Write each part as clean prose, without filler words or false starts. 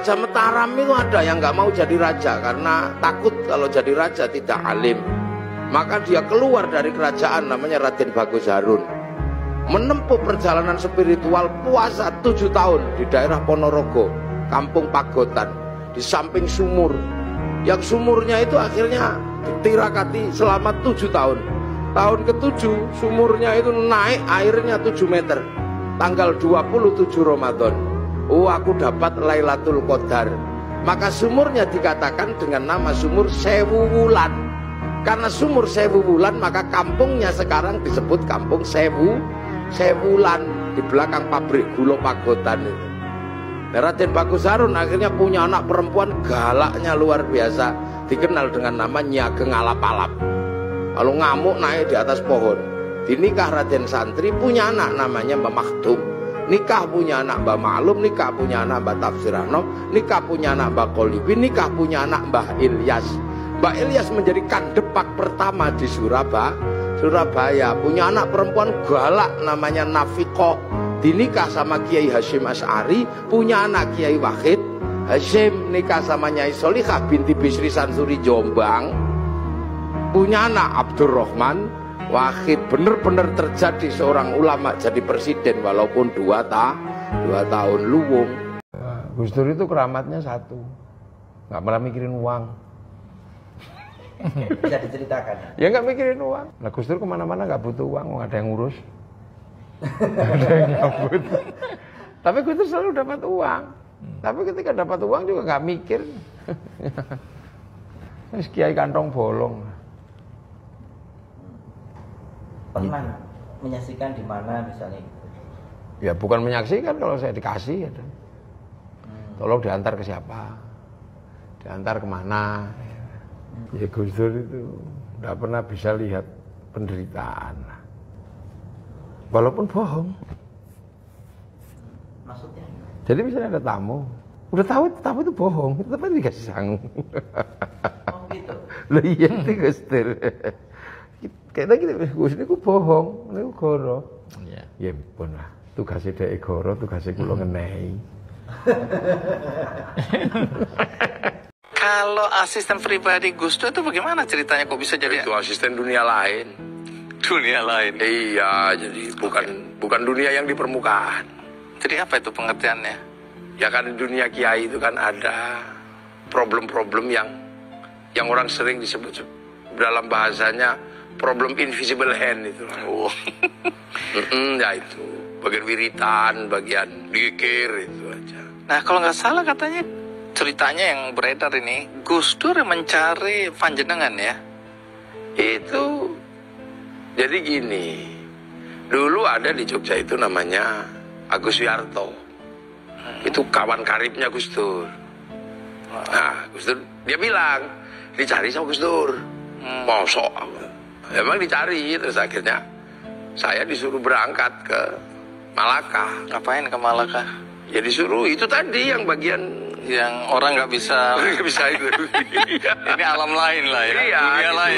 Raja Mataram itu ada yang nggak mau jadi raja karena takut kalau jadi raja tidak alim. Maka dia keluar dari kerajaan, namanya Raden Bagus Harun, menempuh perjalanan spiritual puasa 7 tahun di daerah Ponorogo, kampung Pagotan, di samping sumur. Yang sumurnya itu akhirnya ditirakati selama 7 tahun. Tahun ke-7 sumurnya itu naik airnya 7 meter. Tanggal 27 Ramadan, oh aku dapat Lailatul Qadar. Maka sumurnya dikatakan dengan nama sumur Sewu Wulan. Karena sumur Sewu Wulan, maka kampungnya sekarang disebut kampung Sewulan, di belakang pabrik gula Pagotan itu. Raden Bagus Harun akhirnya punya anak perempuan galaknya luar biasa, dikenal dengan nama Nyi Ageng Alap-alap. Kalau ngamuk naik di atas pohon. Dinikah Raden Santri, punya anak namanya Mbah Maktum. Nikah punya anak Mbah Maklum, nikah punya anak Mbah Tafsir Anom, nikah punya anak Mbah Kolibi, nikah punya anak Mbah Ilyas. Mbah Ilyas menjadi kandepak pertama di Surabaya. Punya anak perempuan galak namanya Nafikoh. Dinikah sama Kiai Hasyim Asy'ari, punya anak Kiai Wahid Hasyim, nikah sama Nyai Solikah binti Bisri Sansuri Jombang, punya anak Abdurrahman Wahid. Bener-bener terjadi seorang ulama jadi presiden walaupun 2 tahun luwung. Gus Dur itu keramatnya satu, nggak pernah mikirin uang. Bisa diceritakan? Ya nggak mikirin uang. Nah Gus Dur kemana-mana nggak butuh uang, nggak ada yang ngurus, ada yang nyambut. Tapi Gus Dur selalu dapat uang. Tapi ketika dapat uang juga nggak mikir. Terus kiai kantong bolong. Pernah menyaksikan di mana misalnya? Ya bukan menyaksikan, kalau saya dikasih ya. Tolong diantar ke siapa, diantar kemana. Ya Gus Dur itu tidak pernah bisa lihat penderitaan, walaupun bohong. Maksudnya? Jadi misalnya ada tamu, udah tahu tamu itu bohong, tapi dikasih sangu. Oh gitu? Loh iya itu Gus Dur. Kayaknya gitu, Gus ini ku bohong, ini ku goro. Ya pun lah, tugasnya dia goro, tugasnya kulo ngenehi. Kalau asisten pribadi Gus Dur itu bagaimana ceritanya kok bisa jadi? Itu asisten dunia lain. Dunia lain? Iya, jadi bukan dunia yang di permukaan. Jadi apa itu pengertiannya? Ya kan dunia kiai itu kan ada problem-problem yang orang sering disebut dalam bahasanya problem invisible hand itu. Oh. Ya itu bagian wiritan, bagian dikir itu aja. Nah kalau nggak salah katanya ceritanya yang beredar ini Gus Dur mencari panjenengan ya? Itu jadi gini, dulu ada di Jogja itu namanya Agus Wiarto. Itu kawan karibnya Gus Dur. Nah Gus Dur dia bilang dicari sama Gus Dur. Mosok emang dicari, terus akhirnya saya disuruh berangkat ke Malaka. Ngapain ke Malaka? Ya disuruh itu tadi yang bagian yang orang nggak bisa itu. Ini alam lain lah ya. Iya,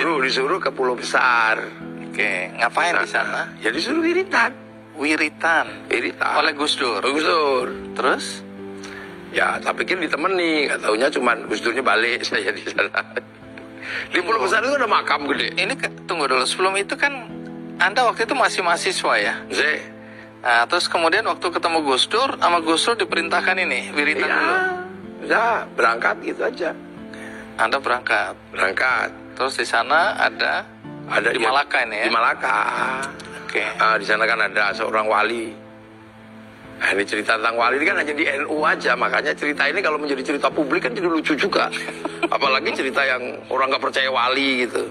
dunia disuruh ke Pulau Besar. Oke, ngapain di sana? Ya disuruh wiritan. Wiritan oleh Gus Dur. Gus Dur. Terus? Ya, tak pikir ditemani, nggak taunya cuman Gus Durnya balik, saya di sana. Di Pulau Besar itu ada makam gede. Ini tunggu dulu, sebelum itu kan Anda waktu itu masih mahasiswa ya? Nah, terus kemudian waktu ketemu Gus Dur, sama Gus Dur diperintahkan ini, wiritan dulu. Ya, berangkat gitu aja. Anda berangkat. Terus di sana ada di Malaka ini ya? Di Malaka. Oke. Di sana kan ada seorang wali. Nah, ini cerita tentang wali ini kan hanya di NU aja, makanya cerita ini kalau menjadi cerita publik kan jadi lucu juga. Apalagi cerita yang orang nggak percaya wali gitu.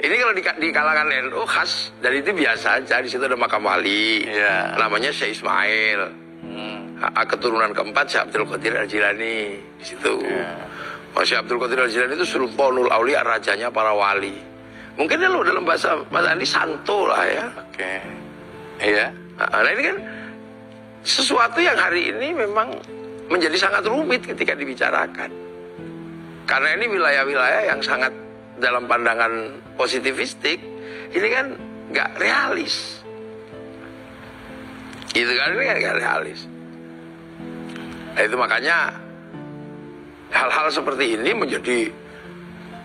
Ini kalau di kalangan NU khas, dan itu biasa aja. Di situ ada makam wali, namanya Syekh Ismail. Keturunan keempat Syekh Abdul Qadir Al-Jilani di situ. Syekh Abdul Qadir Al-Jilani itu Sultanul Aulia, rajanya para wali. Mungkin lo dalam bahasa Mas Andi santo lah ya. Oke. Iya. Nah ini kan sesuatu yang hari ini memang menjadi sangat rumit ketika dibicarakan. Karena ini wilayah-wilayah yang sangat dalam pandangan positivistik, ini kan nggak realis. Gitu kan, ini kan nggak realis. Nah itu makanya hal-hal seperti ini menjadi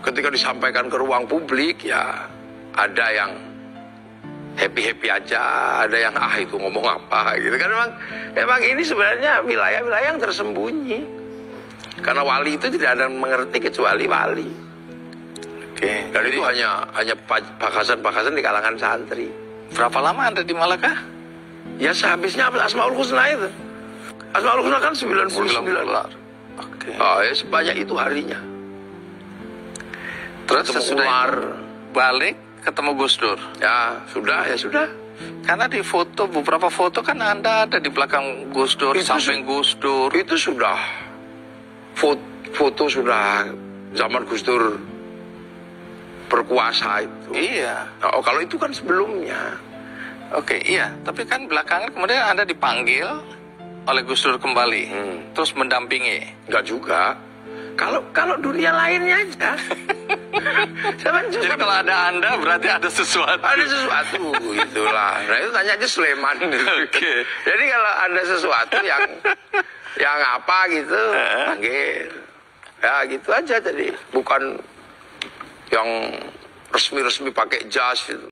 ketika disampaikan ke ruang publik ya ada yang happy-happy aja, ada yang itu ngomong apa gitu kan. Memang ini sebenarnya wilayah-wilayah yang tersembunyi. Karena wali itu tidak ada yang mengerti kecuali wali. Oke. Dan itu hanya bakasan-bakasan di kalangan santri. Berapa lama Anda di Malaka? Ya sehabisnya Asmaul Husna itu. Asmaul Husna kan 99. Oke. Oh, ya sebanyak itu harinya. Terus Ketemu sesudah Umar. itu balik ketemu Gus Dur. Ya sudah. Karena di foto, beberapa foto kan Anda ada di belakang Gus Dur, Itu samping Gus Dur. Itu sudah foto sudah zaman Gus Dur berkuasa itu. Iya. Oh, kalau itu kan sebelumnya. Oke, iya. Tapi kan belakangan kemudian Anda dipanggil oleh Gus Dur kembali, terus mendampingi. Enggak juga. Kalau dunia lainnya aja. Jadi kalau ada Anda berarti ada sesuatu. Ada sesuatu itulah. Nah itu tanya aja Sulaiman. Oke. Jadi kalau ada sesuatu yang apa gitu, panggil. Ya gitu aja jadi bukan yang resmi-resmi pakai jas gitu.